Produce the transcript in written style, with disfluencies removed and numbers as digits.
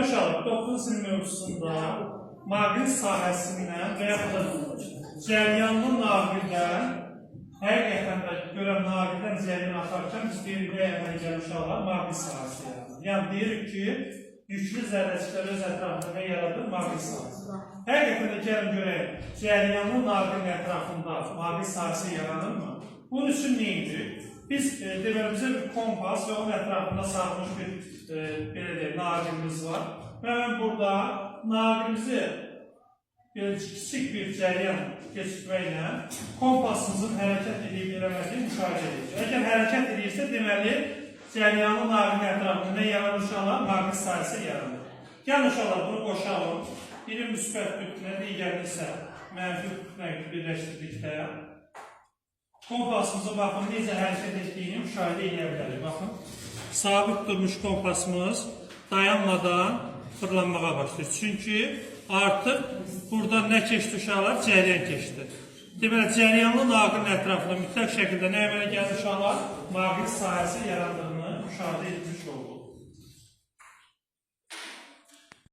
Uşaq 9 sinif mövzusunda maqnit sahəsindən və yaxud da cəryanlı naqildən həqiqətən də görən naqildən cəryan atarkən biz deyirik və əmələ gələn uşaqlar maqnit sahəsi yaradır. Yəni deyirik ki, yüklü zərrəciklər öz ətrafında yaradır maqnit sahəsi. Həqiqətən də gəlin görək, cəryanlı naqilin ətrafında maqnit sahəsi yaranırmı? Bunun üçün neydir? Biz deməlimizə bir kompas və onun ətrafında sarılmış bir naqilimiz var. Və mən burada naqilimizi kiçik bir cəryan keçirməklə kompasımızın hərəkət edib eləmədiyini müşahidə edirik. Əgər hərəkət edirsə, deməli, cəryanlı naqilin ətrafında nə yaranır uşaqlar? Maqnit sahəsi yaranır. Gəlin uşaqlar, bunu qoşalım. Biri müsbət kütlə, digərini isə mənfi kütlə birləşdirdikdə kompasımıza baxın, necə hərəkət etdiyini müşahidə edə bilərik. Baxın, sabit durmuş kompasımız dayanmadan fırlanmağa başlayır. Çünki artıq burada nə keçdi uşaqlar? Cəryan keçdi. Deməli, cəryanlı naqilin ətrafında mütləq şəkildə nə əmələ gəlir uşaqlar? Maqnit sahəsi yarandığını müşahidə etmiş olduq.